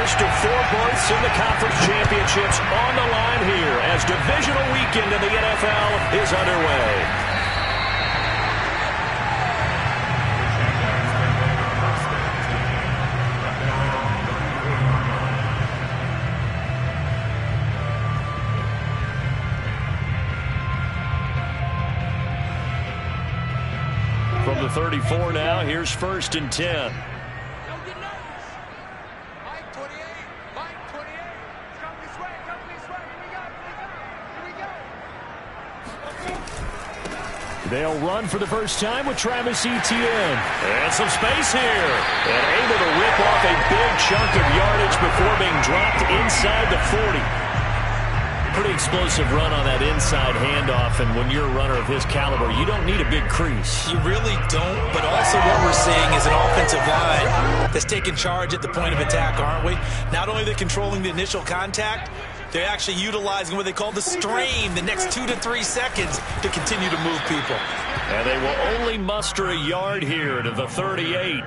first of 4 berths in the conference championships on the line here as divisional weekend in the NFL is underway. From the 34 now, here's 1st and 10. They'll run for the first time with Travis Etienne. And some space here. And able to rip off a big chunk of yardage before being dropped inside the 40. Pretty explosive run on that inside handoff, and when you're a runner of his caliber, you don't need a big crease. You really don't, but also what we're seeing is an offensive line that's taking charge at the point of attack, aren't we? Not only are they controlling the initial contact, they're actually utilizing what they call the strain, the next 2 to 3 seconds to continue to move people. And they will only muster a yard here to the 38.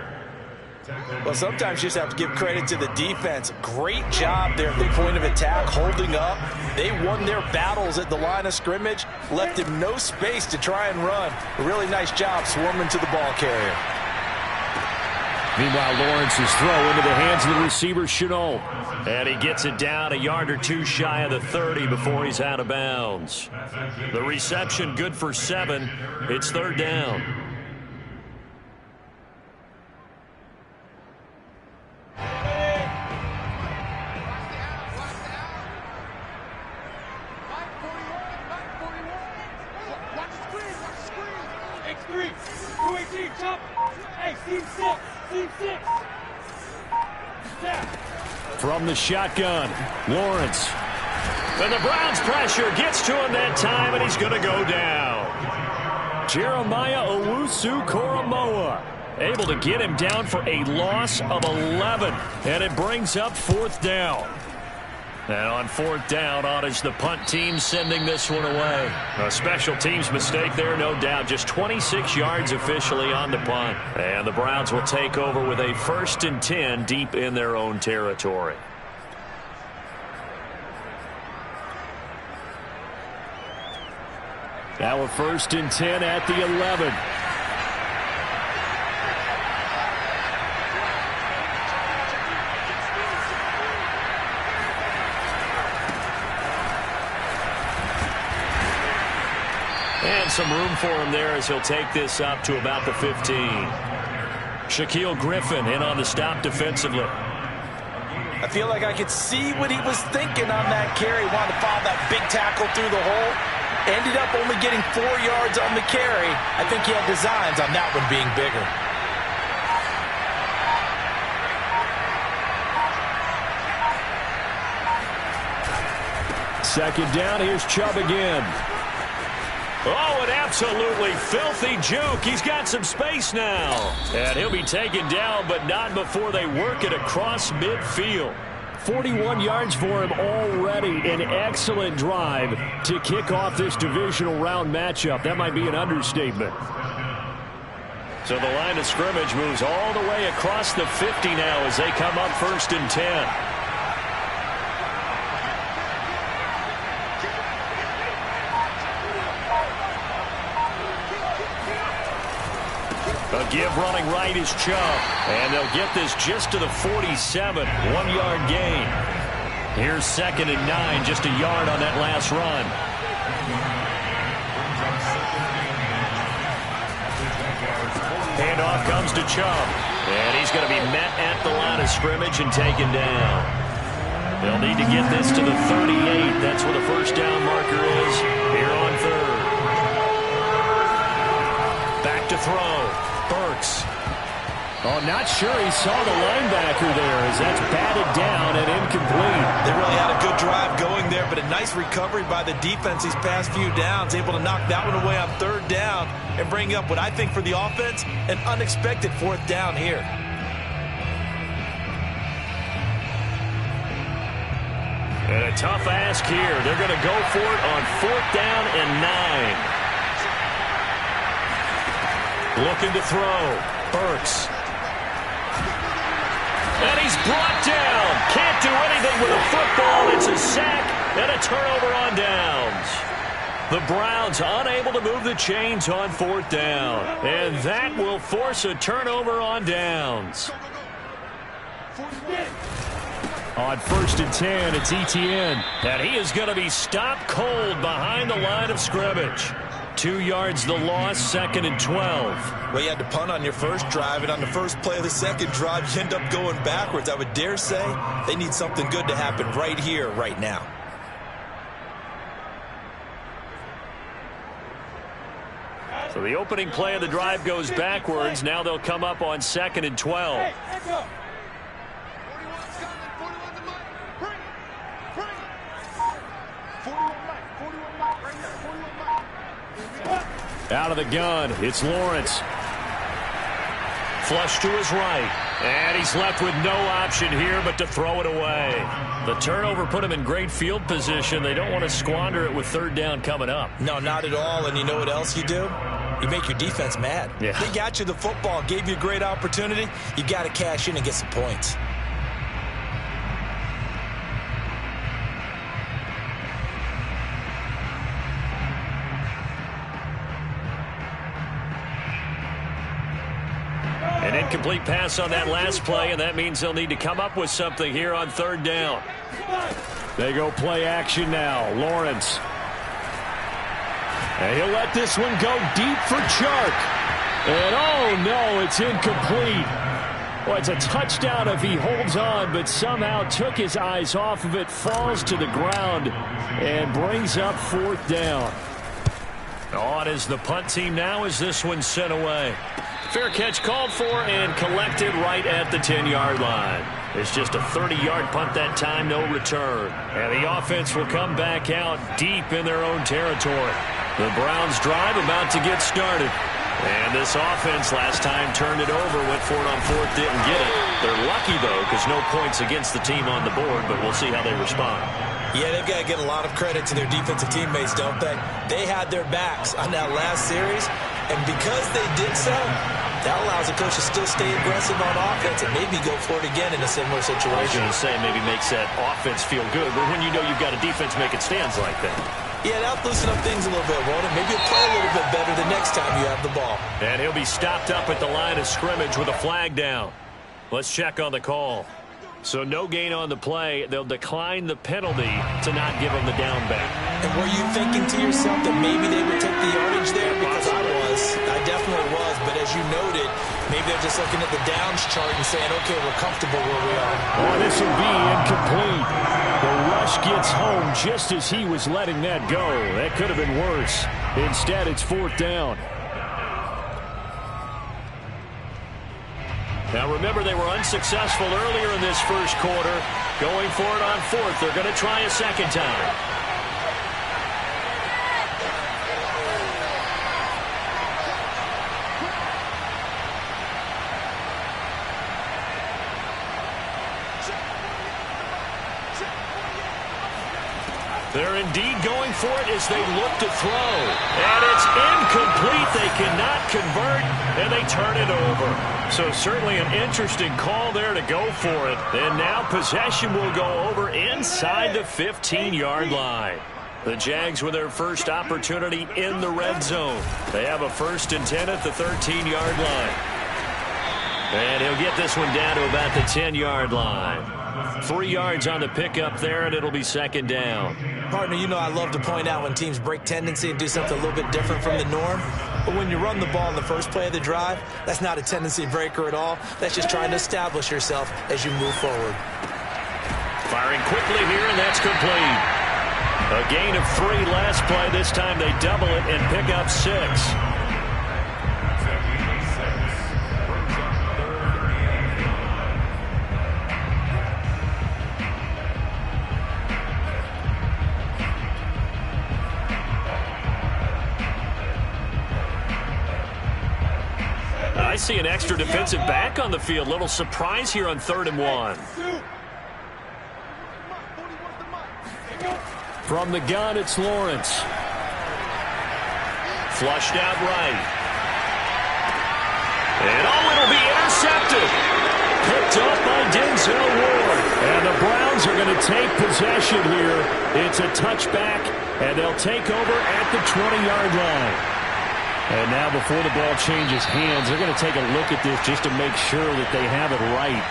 Well, sometimes you just have to give credit to the defense. Great job there at the point of attack, holding up. They won their battles at the line of scrimmage, left him no space to try and run. A really nice job swarming to the ball carrier. Meanwhile, Lawrence's throw into the hands of the receiver, Chenault. And he gets it down a yard or 2 shy of the 30 before he's out of bounds. The reception good for 7. It's 3rd down. From the shotgun, Lawrence. And the Browns pressure gets to him that time, and he's going to go down. Jeremiah Owusu-Koramoah able to get him down for a loss of 11, and it brings up 4th down. And on 4th down, is the punt team sending this one away. A special teams mistake there, no doubt. Just 26 yards officially on the punt. And the Browns will take over with a 1st and 10 deep in their own territory. Now a 1st and 10 at the 11. And some room for him there as he'll take this up to about the 15. Shaquill Griffin in on the stop defensively. I feel like I could see what he was thinking on that carry. Wanted to follow that big tackle through the hole. Ended up only getting 4 yards on the carry. I think he had designs on that one being bigger. 2nd down, here's Chubb again. Oh, an absolutely filthy juke. He's got some space now. And he'll be taken down, but not before they work it across midfield. 41 yards for him already. An excellent drive to kick off this divisional round matchup. That might be an understatement. So the line of scrimmage moves all the way across the 50 now as they come up 1st and 10. A give running right is Chubb. And they'll get this just to the 47. 1-yard gain. Here's 2nd and 9. Just a yard on that last run. Handoff comes to Chubb. And he's going to be met at the line of scrimmage and taken down. They'll need to get this to the 38. That's where the 1st down marker is here on 3rd. Back to throw. Burks. Oh, not sure he saw the linebacker there as that's batted down and incomplete. They really had a good drive going there, but a nice recovery by the defense these past few downs, able to knock that one away on 3rd down and bring up what I think for the offense, an unexpected 4th down here. And a tough ask here. They're going to go for it on 4th down and 9. Looking to throw. Burks. And he's brought down. Can't sack, and a turnover on downs. The Browns unable to move the chains on 4th down. And that will force a turnover on downs. On 1st and 10, it's Etienne. And he is going to be stopped cold behind the line of scrimmage. 2 yards the loss, 2nd and 12. Well, you had to punt on your first drive, and on the first play of the second drive, you end up going backwards. I would dare say they need something good to happen right here, right now. So the opening play of the drive goes backwards. Now they'll come up on 2nd and 12. Out of the gun, it's Lawrence. Flush to his right. And he's left with no option here but to throw it away. The turnover put him in great field position. They don't want to squander it with 3rd down coming up. No, not at all. And you know what else you do? You make your defense mad. Yeah. They got you the football, gave you a great opportunity. You got to cash in and get some points. An incomplete pass on that last play, and that means they'll need to come up with something here on 3rd down. They go play action now. Lawrence. And he'll let this one go deep for Chark. And oh no, it's incomplete. Well, it's a touchdown if he holds on, but somehow took his eyes off of it, falls to the ground, and brings up 4th down. On is the punt team now as this one's sent away. Fair catch called for and collected right at the 10-yard line. It's just a 30-yard punt that time, no return. And the offense will come back out deep in their own territory. The Browns drive about to get started. And this offense last time turned it over, went for it on 4th, didn't get it. They're lucky, though, because no points against the team on the board, but we'll see how they respond. Yeah, they've got to get a lot of credit to their defensive teammates, don't they? They had their backs on that last series, and because they did so, that allows the coach to still stay aggressive on offense and maybe go for it again in a similar situation. I was going to say maybe makes that offense feel good, but when you know you've got a defense making stands like that. Yeah, that'll loosen up things a little bit, won't it? Maybe you'll play a little bit better the next time you have the ball. And he'll be stopped up at the line of scrimmage with a flag down. Let's check on the call. So no gain on the play. They'll decline the penalty to not give him the down back. And were you thinking to yourself that maybe they would take the yardage there? Because I was. I definitely was. But as you noted, maybe they're just looking at the downs chart and saying, okay, we're comfortable where we are. Oh, this will be incomplete. The rush gets home just as he was letting that go. That could have been worse. Instead, it's 4th down. Now, remember, they were unsuccessful earlier in this first quarter. Going for it on 4th. They're going to try a second time. They're indeed going for it as they look to throw. And it's incomplete. They cannot convert, and they turn it over. So certainly an interesting call there to go for it. And now possession will go over inside the 15-yard line. The Jags with their first opportunity in the red zone. They have a 1st and 10 at the 13-yard line. And he'll get this one down to about the 10-yard line. 3 yards on the pickup there, and it'll be 2nd down. Partner, you know I love to point out when teams break tendency and do something a little bit different from the norm. But when you run the ball in the first play of the drive, that's not a tendency breaker at all. That's just trying to establish yourself as you move forward. Firing quickly here, and that's complete. A gain of 3 last play. This time they double it and pick up 6. I see an extra defensive back on the field. Little surprise here on 3rd and 1. From the gun, it's Lawrence. Flushed out right. And oh, it'll be intercepted. Picked up by Denzel Ward. And the Browns are going to take possession here. It's a touchback, and they'll take over at the 20-yard line. And now before the ball changes hands, they're going to take a look at this just to make sure that they have it right.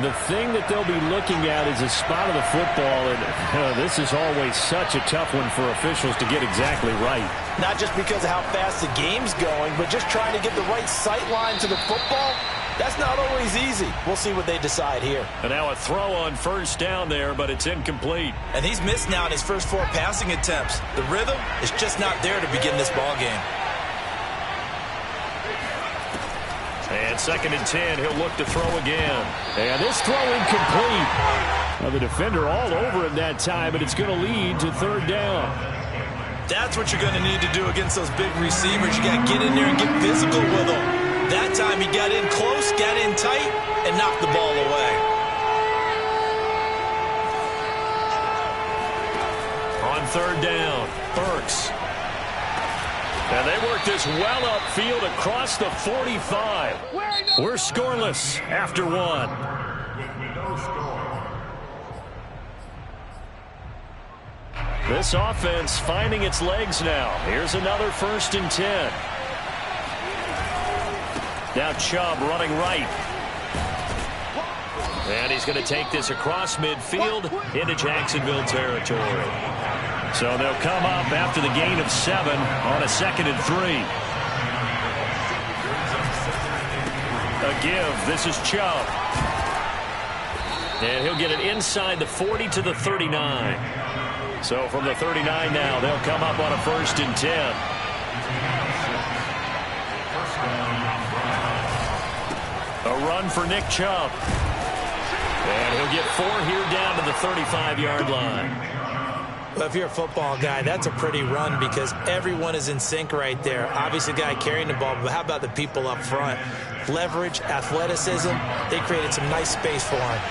The thing that they'll be looking at is the spot of the football, and this is always such a tough one for officials to get exactly right. Not just because of how fast the game's going, but just trying to get the right sight line to the football. That's not always easy. We'll see what they decide here. And now a throw on first down there, but it's incomplete. And he's missed now in his first 4 passing attempts. The rhythm is just not there to begin this ball game. And 2nd and 10, he'll look to throw again. And this throw incomplete. Well, the defender all over him that time, and it's going to lead to 3rd down. That's what you're going to need to do against those big receivers. You got to get in there and get physical with them. That time he got in close, got in tight, and knocked the ball away. On 3rd down, Burks. And they work this well upfield across the 45. We're scoreless after 1. This offense finding its legs now. Here's another 1st and 10. Now Chubb running right. And he's going to take this across midfield into Jacksonville territory. So they'll come up after the gain of 7 on a 2nd and 3. A give. This is Chubb. And he'll get it inside the 40 to the 39. So from the 39 now, they'll come up on a 1st and 10. A run for Nick Chubb. And he'll get 4 here down to the 35-yard line. Well, if you're a football guy, that's a pretty run because everyone is in sync right there. Obviously, the guy carrying the ball, but how about the people up front? Leverage, athleticism, they created some nice space for him.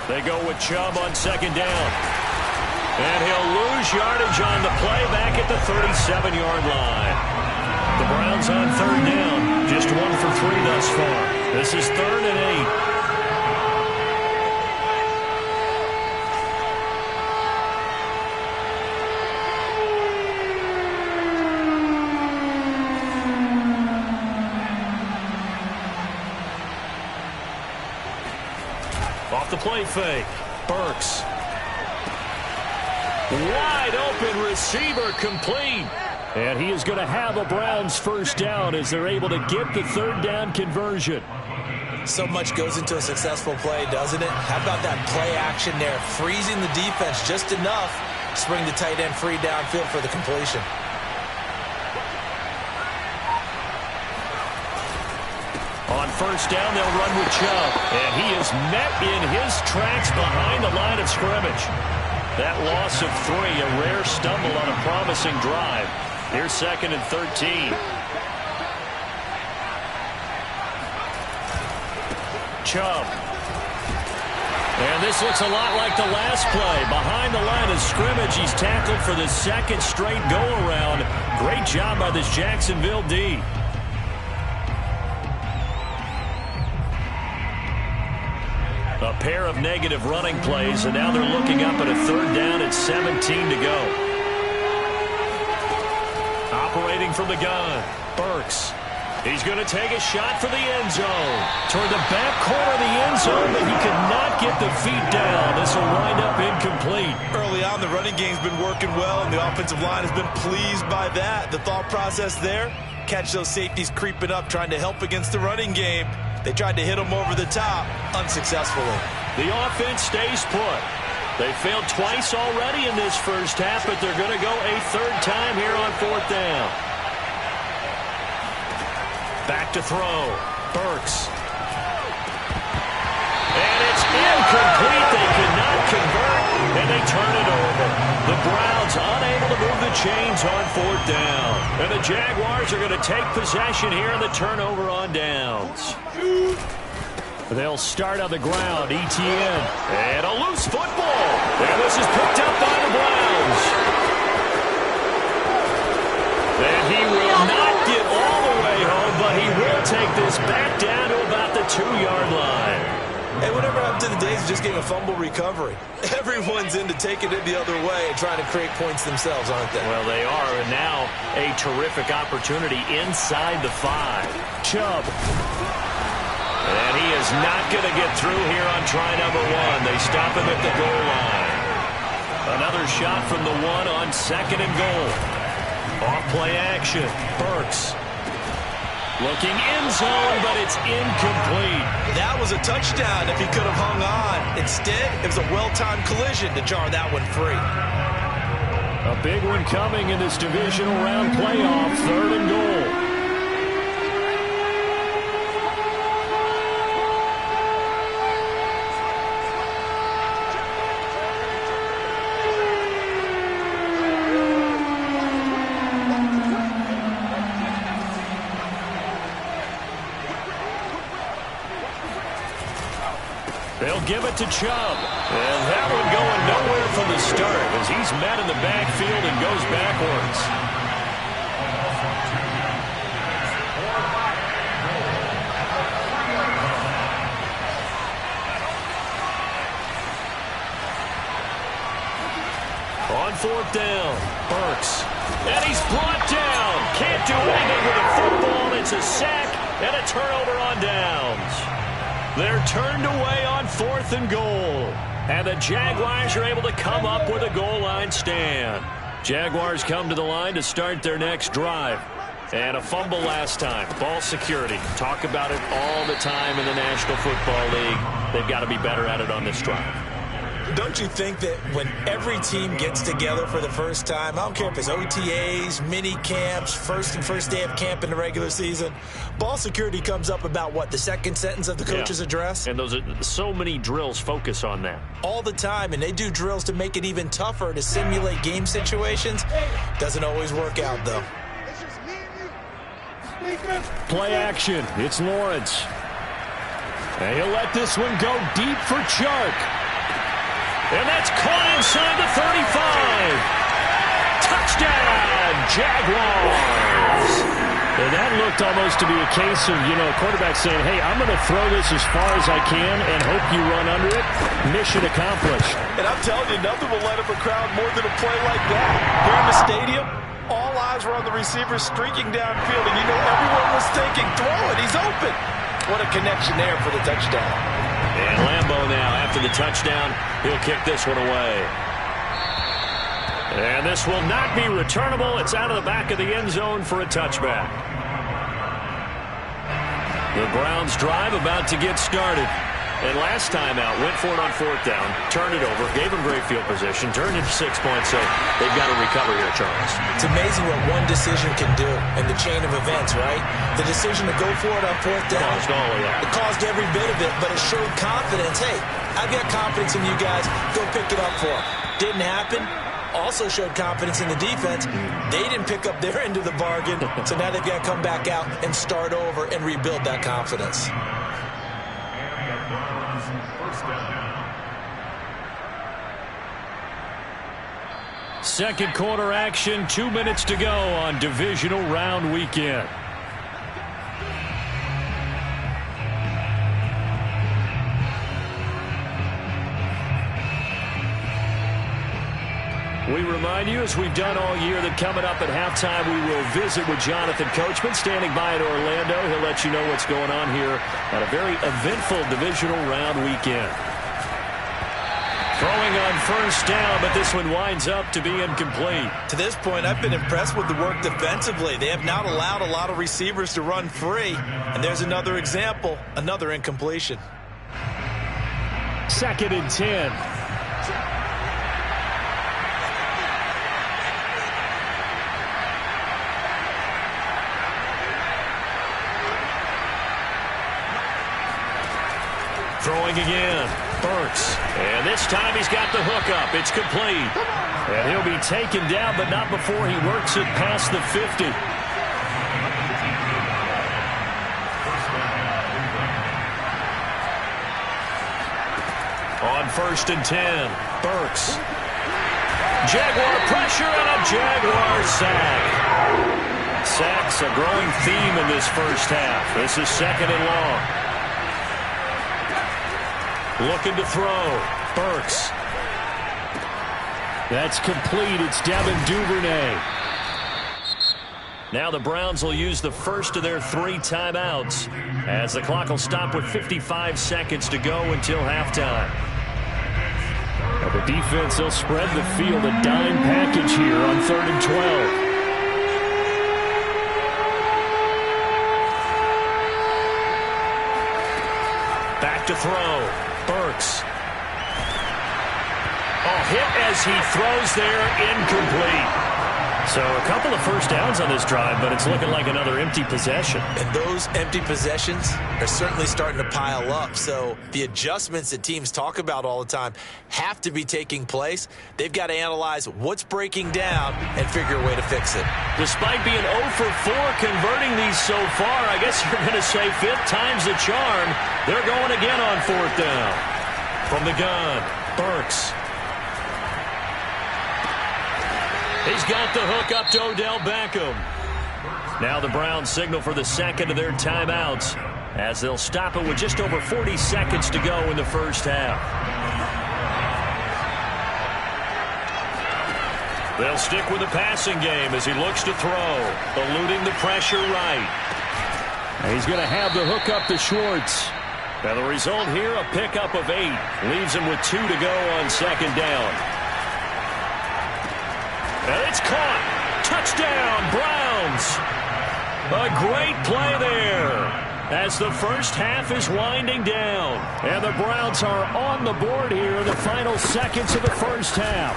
They go with Chubb on 2nd down. And he'll lose yardage on the play back at the 37-yard line. The Browns on 3rd down. Just 1 for 3 thus far. This is 3rd and 8. Off the play fake. Burks. Wide open receiver complete. And he is going to have a Browns 1st down as they're able to get the 3rd down conversion. So much goes into a successful play, doesn't it? How about that play action there? Freezing the defense just enough to bring the tight end free downfield for the completion. On 1st down, they'll run with Chubb. And he is met in his tracks behind the line of scrimmage. That loss of 3, a rare stumble on a promising drive. Here's 2nd and 13. Chubb. And this looks a lot like the last play. Behind the line of scrimmage, he's tackled for the 2nd straight go-around. Great job by this Jacksonville D. A pair of negative running plays, and now they're looking up at a 3rd down at 17 to go. Operating from the gun, Burks. He's going to take a shot for the end zone. Toward the back corner of the end zone, but he could not get the feet down. This will wind up incomplete. Early on, the running game's been working well, and the offensive line has been pleased by that. The thought process there, catch those safeties creeping up, trying to help against the running game. They tried to hit him over the top, unsuccessfully. The offense stays put. They failed twice already in this first half, but they're going to go a 3rd time here on 4th down. Back to throw. Burks. And it's incomplete. They could not convert, and they turn it over. The Browns unable to move the chains on 4th down. And the Jaguars are going to take possession here in the turnover on downs. They'll start on the ground. ETN. And a loose football. And this is picked up by the Browns. down to about the 2-yard line. Hey, whatever happened to the days of just getting a fumble recovery? Everyone's into taking it the other way and trying to create points themselves, aren't they? Well, they are, and now a terrific opportunity inside the 5. Chubb. And he is not going to get through here on try number 1. They stop him at the goal line. Another shot from the 1 on 2nd and goal. Off play action. Burks. Looking end zone, but it's incomplete. That was a touchdown if he could have hung on. Instead, it was a well-timed collision to jar that one free. A big one coming in this divisional round playoff, 3rd and goal. They'll give it to Chubb. And that one going nowhere from the start as he's met in the backfield and goes backwards. On 4th down, Burks. And he's brought down. Can't do anything with a football. It's a sack and a turnover on downs. They're turned away on 4th and goal. And the Jaguars are able to come up with a goal line stand. Jaguars come to the line to start their next drive. And a fumble last time. Ball security. Talk about it all the time in the National Football League. They've got to be better at it on this drive. Don't you think that when every team gets together for the first time, I don't care if it's OTAs, mini camps, first day of camp in the regular season, ball security comes up about what, the second sentence of the coach's address? And those are so many drills focus on that. All the time, and they do drills to make it even tougher to simulate game situations. Doesn't always work out, though. Play action. It's Lawrence. And he'll let this one go deep for Chark. And that's caught inside the 35. Touchdown, Jaguars. And that looked almost to be a case of, a quarterback saying, hey, I'm going to throw this as far as I can and hope you run under it. Mission accomplished. And I'm telling you, nothing will light up a crowd more than a play like that. Here in the stadium, all eyes were on the receiver streaking downfield, and everyone was thinking, throw it, he's open. What a connection there for the touchdown. And Lambeau now, after the touchdown, he'll kick this one away. And this will not be returnable. It's out of the back of the end zone for a touchback. The Browns drive about to get started. And last time out, went for it on 4th down, turned it over, gave him great field position, turned into 6 points, so they've got to recover here, Charles. It's amazing what one decision can do in the chain of events, right? The decision to go for it on 4th down. Caused all of that. It caused every bit of it, but it showed confidence. Hey, I've got confidence in you guys. Go pick it up for them. Didn't happen. Also showed confidence in the defense. They didn't pick up their end of the bargain, so now they've got to come back out and start over and rebuild that confidence. Second quarter action, 2 minutes to go on divisional round weekend. We remind you, as we've done all year, that coming up at halftime, we will visit with Jonathan Coachman, standing by in Orlando. He'll let you know what's going on here on a very eventful divisional round weekend. Throwing on 1st down, but this one winds up to be incomplete. To this point, I've been impressed with the work defensively. They have not allowed a lot of receivers to run free. And there's another example, another incompletion. 2nd and 10. Throwing again, Burks. And this time he's got the hook up. It's complete. And he'll be taken down, but not before he works it past the 50. On 1st and 10, Burks. Jaguar pressure and a Jaguar sack. Sacks, a growing theme in this first half. This is 2nd and long. Looking to throw. Burks. That's complete. It's Devin Duvernay. Now the Browns will use the first of their 3 timeouts as the clock will stop with 55 seconds to go until halftime. Now the defense, they'll spread the field, a dime package here on 3rd and 12. Back to throw. Burks. Hit as he throws there, incomplete. So a couple of first downs on this drive, but it's looking like another empty possession. And those empty possessions are certainly starting to pile up. So the adjustments that teams talk about all the time have to be taking place. They've got to analyze what's breaking down and figure a way to fix it. Despite being 0 for 4 converting these so far, I guess you're going to say 5th time's the charm. They're going again on 4th down. From the gun, Burks. He's got the hook up to Odell Beckham. Now the Browns signal for the 2nd of their timeouts as they'll stop it with just over 40 seconds to go in the first half. They'll stick with the passing game as he looks to throw, eluding the pressure right. And he's going to have the hook up to Schwartz. Now the result here, a pickup of 8. Leaves him with 2 to go on 2nd down. And it's caught. Touchdown, Browns. A great play there as the first half is winding down. And the Browns are on the board here in the final seconds of the first half.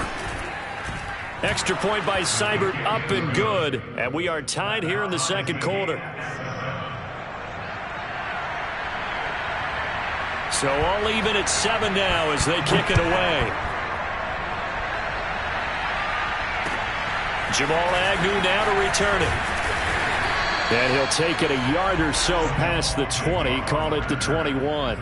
Extra point by Seibert up and good. And we are tied here in the 2nd quarter. So all even at 7 now as they kick it away. Jamal Agnew now to return it. And he'll take it a yard or so past the 20, call it the 21.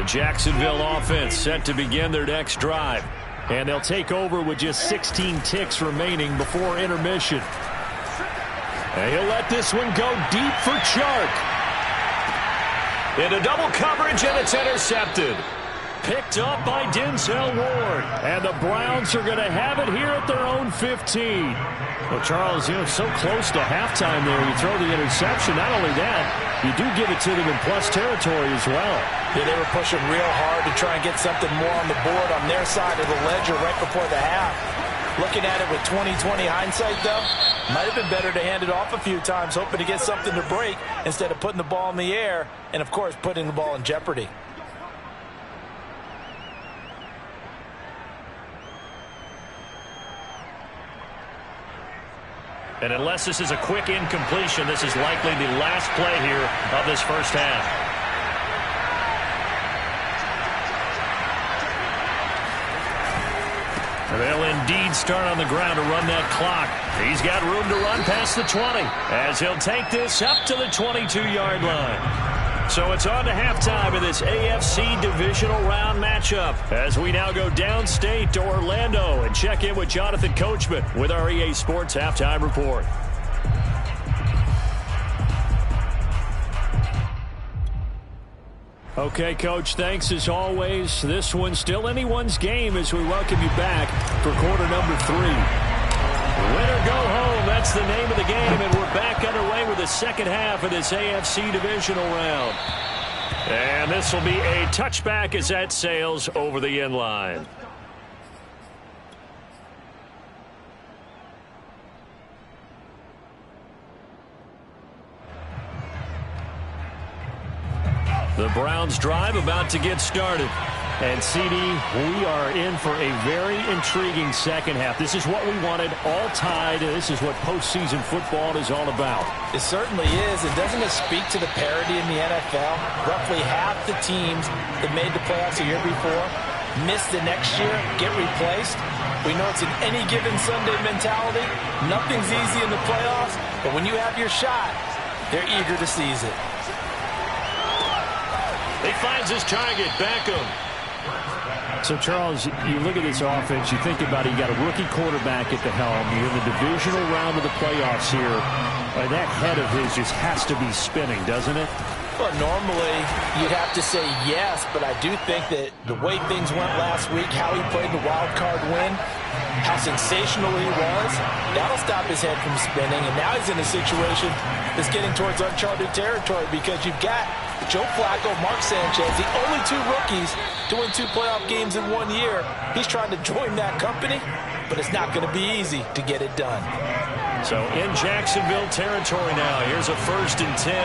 Jacksonville offense set to begin their next drive. And they'll take over with just 16 ticks remaining before intermission. And he'll let this one go deep for Chark. Into double coverage, and it's intercepted. Picked up by Denzel Ward. And the Browns are going to have it here at their own 15. Well, Charles, so close to halftime there. You throw the interception. Not only that, you do give it to them in plus territory as well. Yeah, they were pushing real hard to try and get something more on the board on their side of the ledger right before the half. Looking at it with 20/20 hindsight, though, might have been better to hand it off a few times, hoping to get something to break instead of putting the ball in the air and, of course, putting the ball in jeopardy. And unless this is a quick incompletion, this is likely the last play here of this first half. They'll indeed start on the ground to run that clock. He's got room to run past the 20 as he'll take this up to the 22-yard line. So it's on to halftime in this AFC divisional round matchup as we now go downstate to Orlando and check in with Jonathan Coachman with our EA Sports Halftime Report. Okay, Coach, thanks as always. This one's still anyone's game as we welcome you back for quarter number 3. Win or go home, that's the name of the game, and we're back underway with the second half of this AFC divisional round. And this will be a touchback as that sails over the end line. The Browns drive about to get started. And, CD, we are in for a very intriguing second half. This is what we wanted, all tied. This is what postseason football is all about. It certainly is. And doesn't it speak to the parity in the NFL? Roughly half the teams that made the playoffs a year before miss the next year, get replaced. We know it's an any given Sunday mentality. Nothing's easy in the playoffs, but when you have your shot, they're eager to seize it. He finds his target, Beckham. So, Charles, you look at this offense, you think about it, you got a rookie quarterback at the helm. You're in the divisional round of the playoffs here. That head of his just has to be spinning, doesn't it? Well, normally you'd have to say yes, but I do think that the way things went last week, how he played the wild card win, how sensational he was, that'll stop his head from spinning. And now he's in a situation that's getting towards uncharted territory because you've got Joe Flacco, Mark Sanchez, the only two rookies to win 2 playoff games in 1 year. He's trying to join that company, but it's not going to be easy to get it done. So in Jacksonville territory now. Here's a 1st and 10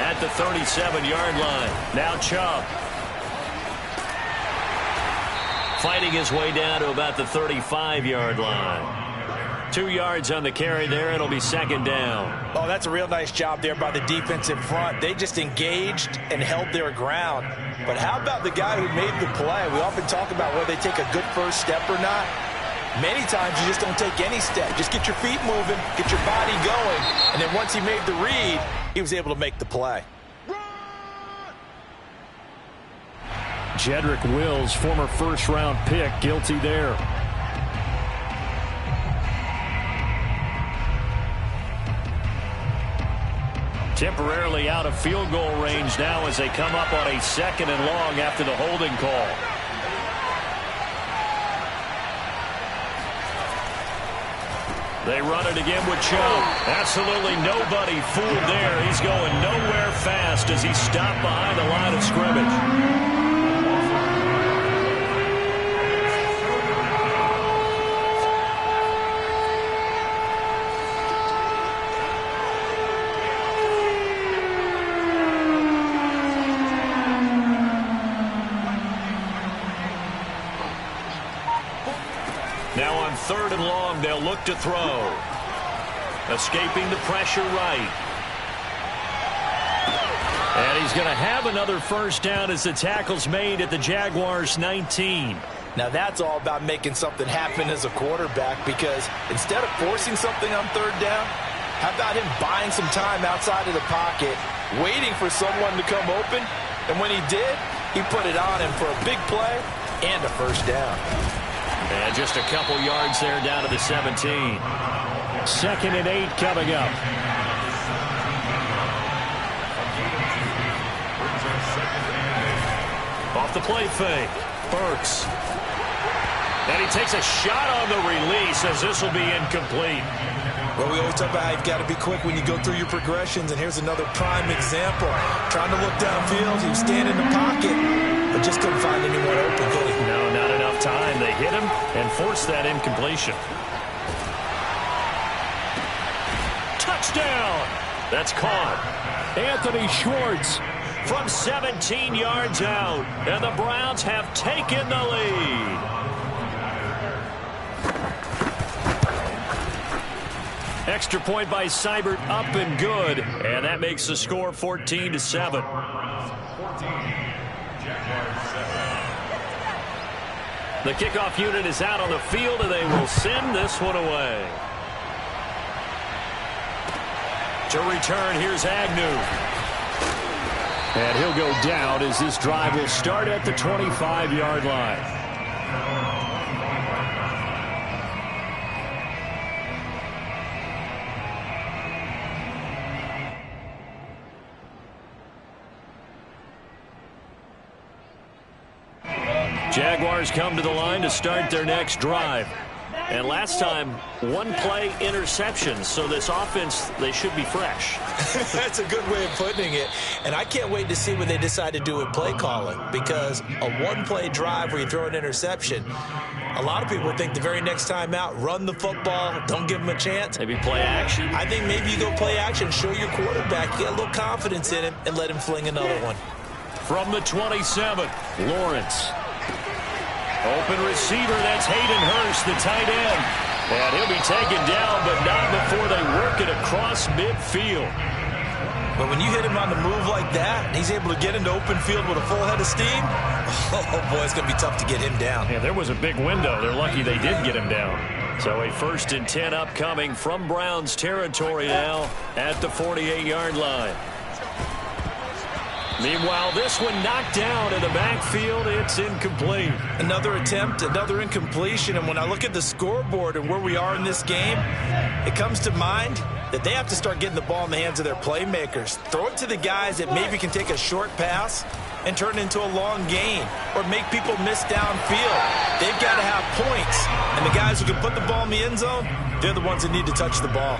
at the 37-yard line. Now Chubb. Fighting his way down to about the 35-yard line. 2 yards on the carry there. It'll be 2nd down. Oh, that's a real nice job there by the defense in front. They just engaged and held their ground. But how about the guy who made the play? We often talk about whether they take a good first step or not. Many times you just don't take any step. Just get your feet moving, get your body going, and then once he made the read, he was able to make the play. Jedrick Wills, former first-round pick, guilty there. Temporarily out of field goal range now as they come up on a 2nd and long after the holding call. They run it again with Chubb. Absolutely nobody fooled there. He's going nowhere fast as he stopped behind the line of scrimmage. Now on 3rd and long, they'll look to throw. Escaping the pressure right. And he's going to have another 1st down as the tackle's made at the Jaguars' 19. Now that's all about making something happen as a quarterback, because instead of forcing something on 3rd down, how about him buying some time outside of the pocket, waiting for someone to come open, and when he did, he put it on him for a big play and a 1st down. And just a couple yards there down to the 17. 2nd and 8 coming up. Off the play fake. Burks. And he takes a shot on the release as this will be incomplete. Well, we always talk about how you've got to be quick when you go through your progressions, and here's another prime example. Trying to look downfield, he was standing in the pocket, but just couldn't find anyone open, could he? No, not enough time. They hit him and forced that incompletion. Touchdown! That's caught. Anthony Schwartz from 17 yards out, and the Browns have taken the lead. Extra point by Seibert, up and good, and that makes the score 14-7. The kickoff unit is out on the field, and they will send this one away. To return, here's Agnew. And he'll go down as this drive will start at the 25-yard line. Jaguars come to the line to start their next drive. And last time, 1-play interception. So this offense, they should be fresh. That's a good way of putting it. And I can't wait to see what they decide to do with play calling. Because a 1-play drive where you throw an interception, a lot of people think the very next time out, run the football, don't give them a chance. Maybe play action. I think maybe you go play action, show your quarterback, get a little confidence in him, and let him fling another one. From the 27, Lawrence. Open receiver, that's Hayden Hurst, the tight end. And he'll be taken down, but not before they work it across midfield. But when you hit him on the move like that, and he's able to get into open field with a full head of steam, oh boy, it's going to be tough to get him down. Yeah, there was a big window. They're lucky they did get him down. So a 1st and 10 upcoming from Browns territory now at the 48-yard line. Meanwhile, this one knocked down in the backfield. It's incomplete. Another attempt, another incompletion. And when I look at the scoreboard and where we are in this game, it comes to mind that they have to start getting the ball in the hands of their playmakers. Throw it to the guys that maybe can take a short pass and turn it into a long gain or make people miss downfield. They've got to have points. And the guys who can put the ball in the end zone, they're the ones that need to touch the ball.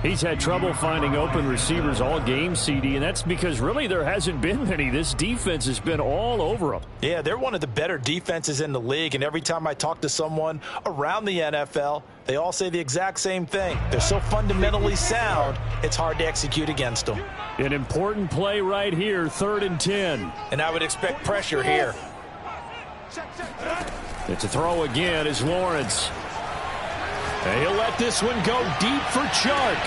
He's had trouble finding open receivers all game, CD, and that's because really there hasn't been many. This defense has been all over them. Yeah, they're one of the better defenses in the league, and every time I talk to someone around the NFL, they all say the exact same thing. They're so fundamentally sound, it's hard to execute against them. An important play right here, 3rd and 10. And I would expect pressure here. It's a throw again as Lawrence. And he'll let this one go deep for Chark.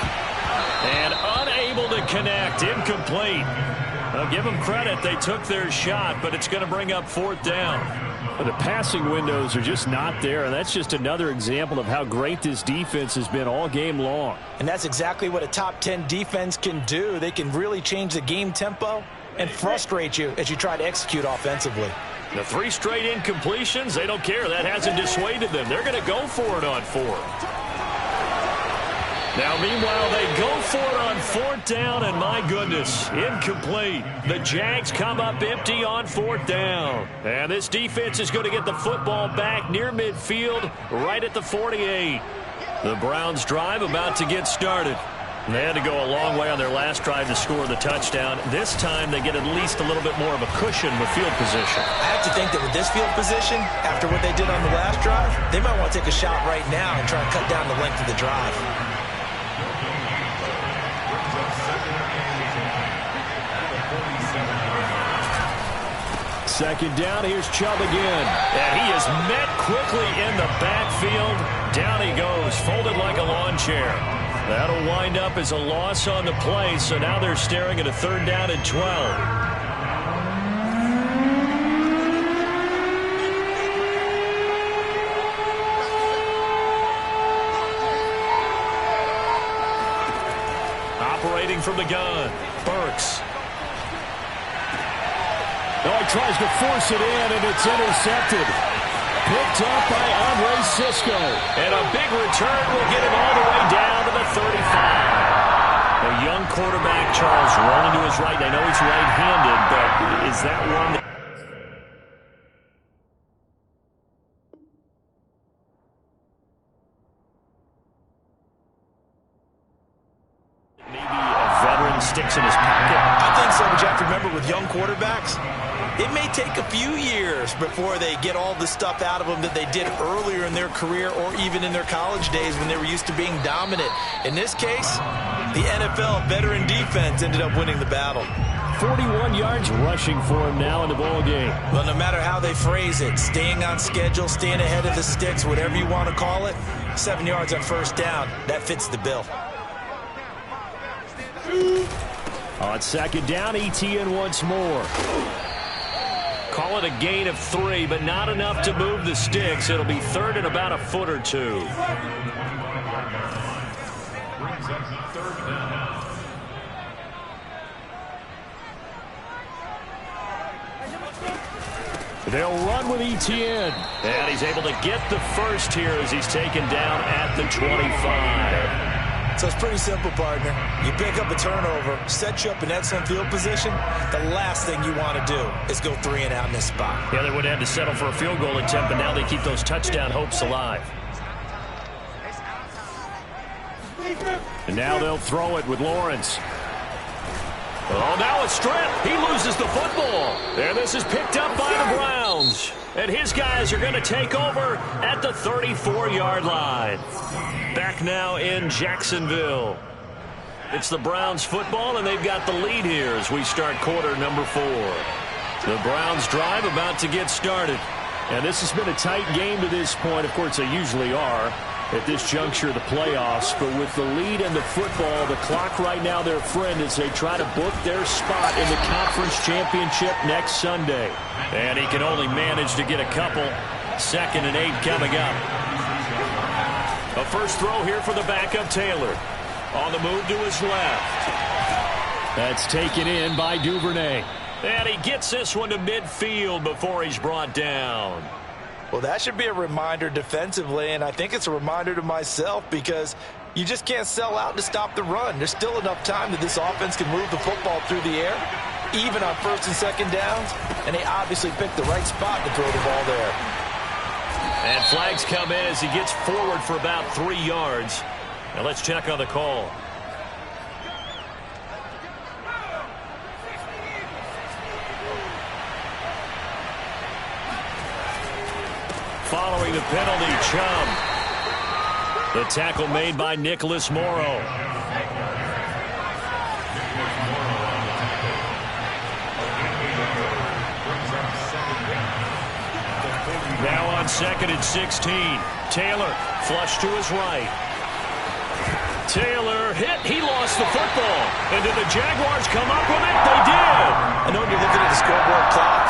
And unable to connect. Incomplete. I'll give them credit. They took their shot, but it's going to bring up 4th down. But the passing windows are just not there, and that's just another example of how great this defense has been all game long. And that's exactly what a top 10 defense can do. They can really change the game tempo and frustrate you as you try to execute offensively. The 3 straight incompletions, they don't care. That hasn't dissuaded them. They're going to go for it on 4th. Now, meanwhile, they go for it on 4th down, and my goodness, incomplete. The Jags come up empty on 4th down. And this defense is going to get the football back near midfield, right at the 48. The Browns drive about to get started. They had to go a long way on their last drive to score the touchdown. This time they get at least a little bit more of a cushion with field position. I have to think that with this field position, after what they did on the last drive, they might want to take a shot right now and try to cut down the length of the drive. Second down, here's Chubb again. And he is met quickly in the backfield. Down he goes, folded like a lawn chair. That'll wind up as a loss on the play, so now they're staring at a 3rd down and 12. Operating from the gun, Burks. Oh, he tries to force it in, and it's intercepted. Picked up by Andre Cisco. And a big return will get him all the way down to the 35. A young quarterback, Charles, rolling to his right. I know he's right-handed, but is that one that... maybe a veteran sticks in his pocket? I think so, but you have to remember with young quarterbacks, it may take a few years before they get all the stuff out of them that they did earlier in their career or even in their college days when they were used to being dominant. In this case, the NFL veteran defense ended up winning the battle. 41 yards rushing for him now in the ball game. Well, no matter how they phrase it, staying on schedule, staying ahead of the sticks, whatever you want to call it, 7 yards on 1st down, that fits the bill. On 2nd down, ETN once more. Call it a gain of 3, but not enough to move the sticks. It'll be 3rd and about a foot or 2. They'll run with ETN. And he's able to get the first here as he's taken down at the 25. So it's pretty simple, partner. You pick up a turnover, set you up in excellent field position. The last thing you want to do is go 3 and out in this spot. Yeah, they would have had to settle for a field goal attempt, but now they keep those touchdown hopes alive. And now they'll throw it with Lawrence. Oh, now a strip. He loses the football. And this is picked up by the Browns. And his guys are going to take over at the 34-yard line. Back now in Jacksonville. It's the Browns football, and they've got the lead here as we start quarter number 4. The Browns drive about to get started. And this has been a tight game to this point. Of course, they usually are at this juncture of the playoffs. But with the lead in the football, the clock right now their friend as they try to book their spot in the conference championship next Sunday. And he can only manage to get a couple. 2nd and 8 coming up. A first throw here for the backup Taylor. On the move to his left. That's taken in by Duvernay. And he gets this one to midfield before he's brought down. Well, that should be a reminder defensively, and I think it's a reminder to myself because you just can't sell out to stop the run. There's still enough time that this offense can move the football through the air, even on 1st and 2nd downs, and they obviously picked the right spot to throw the ball there. And flags come in as he gets forward for about 3 yards. Now let's check on the call. Following the penalty, Chubb. The tackle made by Nicholas Morrow. Now on 2nd and 16. Taylor flush to his right. Taylor hit. He lost the football. And did the Jaguars come up with it? They did. I know you're looking at the scoreboard clock.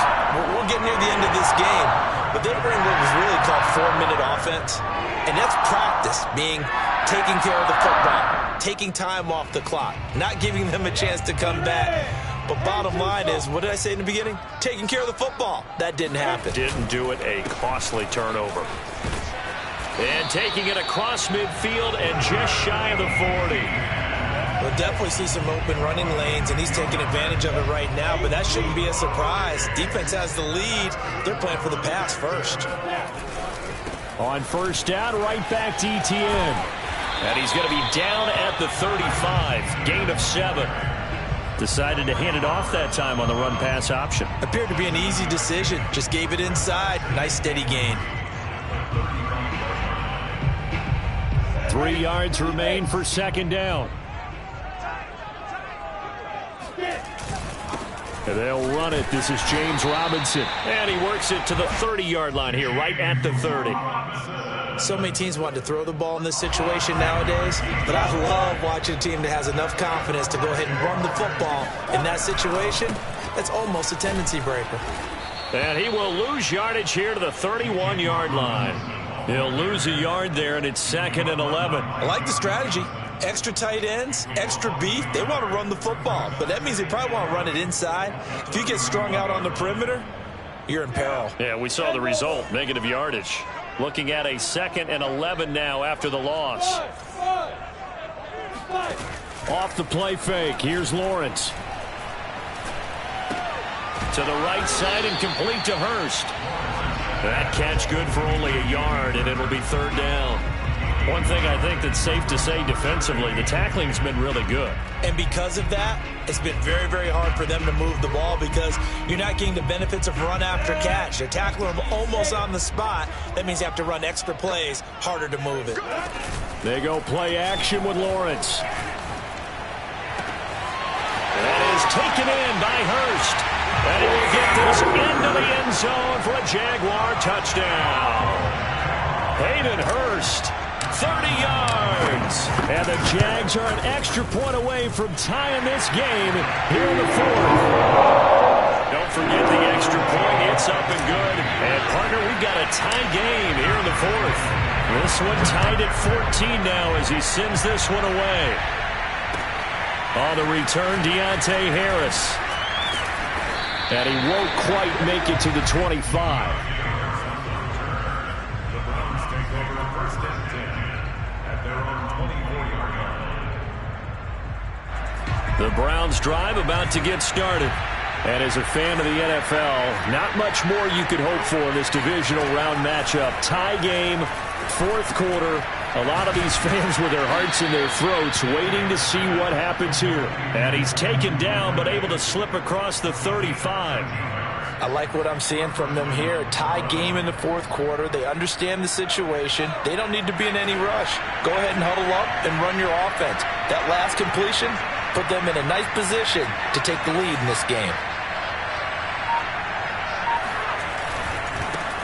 We'll get near the end of this game. But they were in what was really called 4-minute offense. And that's practice, being taking care of the football, taking time off the clock, not giving them a chance to come back. But bottom line is, what did I say in the beginning? Taking care of the football. That didn't happen. Didn't do it. A costly turnover. And taking it across midfield and just shy of the 40. We'll definitely see some open running lanes, and he's taking advantage of it right now, but that shouldn't be a surprise. Defense has the lead. They're playing for the pass first. On 1st down, right back to Etienne. And he's going to be down at the 35. Gain of 7. Decided to hand it off that time on the run-pass option. Appeared to be an easy decision. Just gave it inside. Nice steady gain. 3 yards remain for 2nd down. And they'll run it. This is James Robinson. And he works it to the 30-yard line here, right at the 30. So many teams want to throw the ball in this situation nowadays, but I love watching a team that has enough confidence to go ahead and run the football. In that situation, that's almost a tendency breaker. And he will lose yardage here to the 31-yard line. He'll lose a yard there, and it's 2nd and 11. I like the strategy. Extra tight ends, extra beef. They want to run the football, but that means they probably want to run it inside. If you get strung out on the perimeter, you're in peril. Yeah, we saw the result, negative yardage. Looking at a 2nd and 11 now after the loss. Off the play fake. Here's Lawrence. To the right side and complete to Hurst. That catch good for only a yard, and it'll be 3rd down. One thing I think that's safe to say defensively, the tackling's been really good. And because of that, it's been very, very hard for them to move the ball because you're not getting the benefits of run after catch. They're tackling them almost on the spot. That means you have to run extra plays, harder to move it. They go play action with Lawrence. That is taken in by Hurst. And he will get this into the end zone for a Jaguar touchdown. Hayden Hurst. 30 yards. And the Jags are an extra point away from tying this game here in the 4th. Don't forget the extra point. It's up and good. And, partner, we've got a tie game here in the 4th. This one tied at 14 now as he sends this one away. On the return, Deontay Harris. And he won't quite make it to the 25. The Browns drive about to get started. And as a fan of the NFL, not much more you could hope for in this divisional round matchup. Tie game, 4th quarter. A lot of these fans with their hearts in their throats waiting to see what happens here. And he's taken down but able to slip across the 35. I like what I'm seeing from them here. Tie game in the 4th quarter. They understand the situation. They don't need to be in any rush. Go ahead and huddle up and run your offense. That last completion put them in a nice position to take the lead in this game.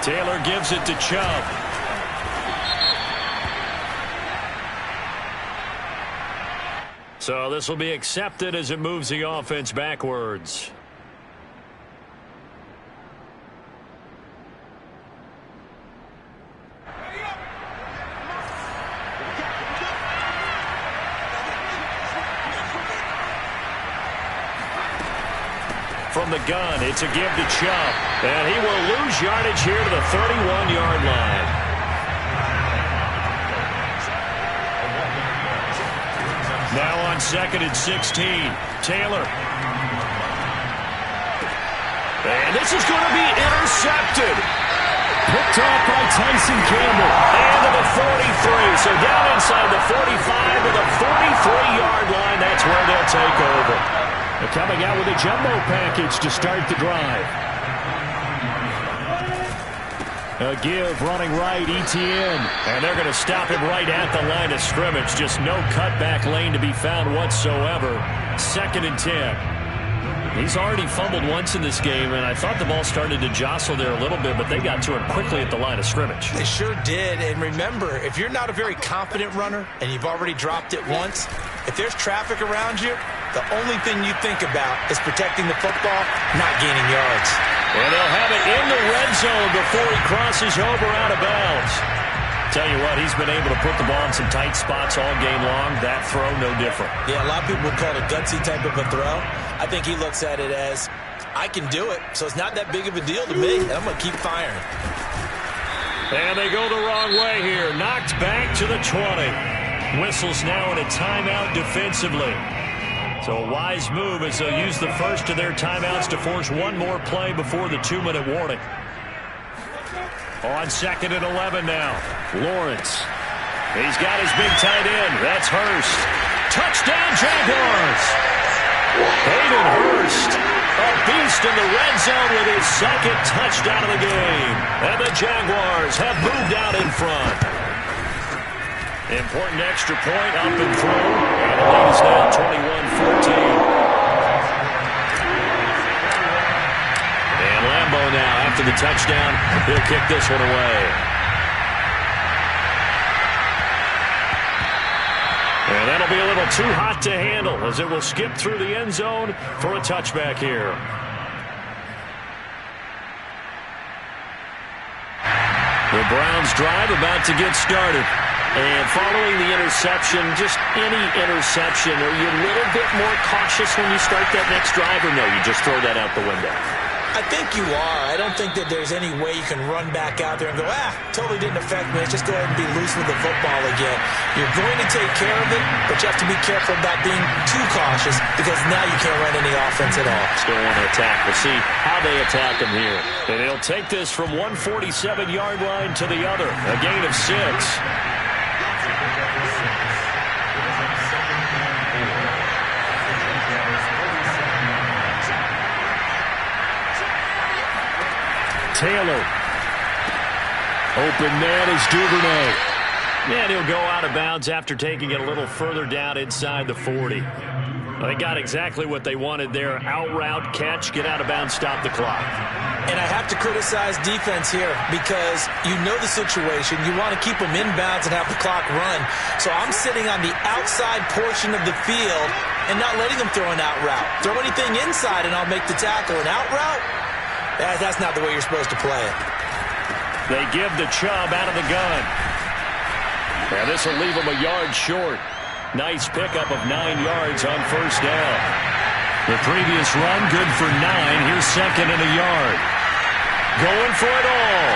Taylor gives it to Chubb. So this will be accepted as it moves the offense backwards. From the gun, it's a give to Chubb. And he will lose yardage here to the 31-yard line. Now on 2nd and 16, Taylor. And this is going to be intercepted. Picked off by Tyson Campbell. And to the 43. So down inside the 45 to the 43-yard line. That's where they'll take over. They're coming out with a jumbo package to start the drive. A give running right, Etienne. And they're going to stop him right at the line of scrimmage. Just no cutback lane to be found whatsoever. 2nd and 10. He's already fumbled once in this game, and I thought the ball started to jostle there a little bit, but they got to him quickly at the line of scrimmage. They sure did. And remember, if you're not a very confident runner and you've already dropped it once, if there's traffic around you, the only thing you think about is protecting the football, not gaining yards. And they'll have it in the red zone before he crosses over out of bounds. Tell you what, he's been able to put the ball in some tight spots all game long. That throw, no different. Yeah, a lot of people would call it a gutsy type of a throw. I think he looks at it as, I can do it, so it's not that big of a deal to me. I'm going to keep firing. And they go the wrong way here. Knocked back to the 20. Whistles now in a timeout defensively. So a wise move as they'll use the first of their timeouts to force one more play before the 2-minute warning. On 2nd and 11 now. Lawrence. He's got his big tight end. That's Hurst. Touchdown, Jaguars. Hayden Hurst, a beast in the red zone with his 2nd touchdown of the game. And the Jaguars have moved out in front. Important extra point up and through. And the lead is now 21-14. And Lambo now, after the touchdown, he'll kick this one away. And that'll be a little too hot to handle as it will skip through the end zone for a touchback here. The Browns drive about to get started. And following the interception, just any interception, are you a little bit more cautious when you start that next drive, or no, you just throw that out the window? I think you are. I don't think that there's any way you can run back out there and go, totally didn't affect me. Let's just go ahead and be loose with the football again. You're going to take care of it, but you have to be careful about being too cautious because now you can't run any offense at all. Still want to attack. We'll see how they attack him here. And he'll take this from 147-yard line to the other. A gain of 6. Taylor. Open man is Duvernay. And he'll go out of bounds after taking it a little further down inside the 40. They got exactly what they wanted there. Out route, catch, get out of bounds, stop the clock. And I have to criticize defense here because you know the situation. You want to keep them in bounds and have the clock run. So I'm sitting on the outside portion of the field and not letting them throw an out route. Throw anything inside and I'll make the tackle. An out route? That's not the way you're supposed to play it. They give the Chubb out of the gun. And this will leave him a yard short. Nice pickup of 9 yards on first down. The previous run, good for 9. Here's 2nd and a yard. Going for it all.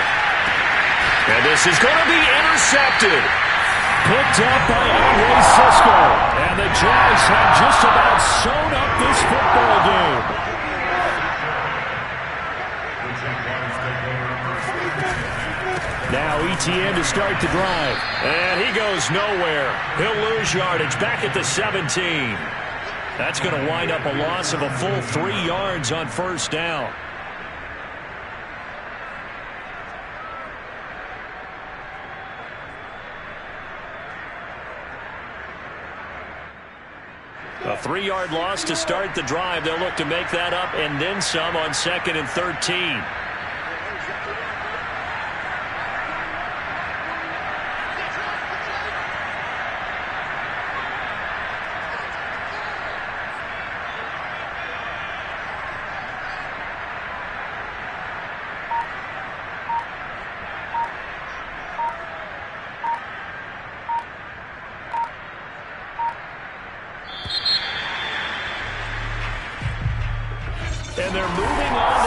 And this is going to be intercepted. Picked up by Andre Cisco. And the Jags have just about sewn up this football game. Now Etienne to start the drive. And he goes nowhere. He'll lose yardage back at the 17. That's going to wind up a loss of a full 3 yards on first down. A 3-yard loss to start the drive. They'll look to make that up and then some on 2nd and 13. And they're moving on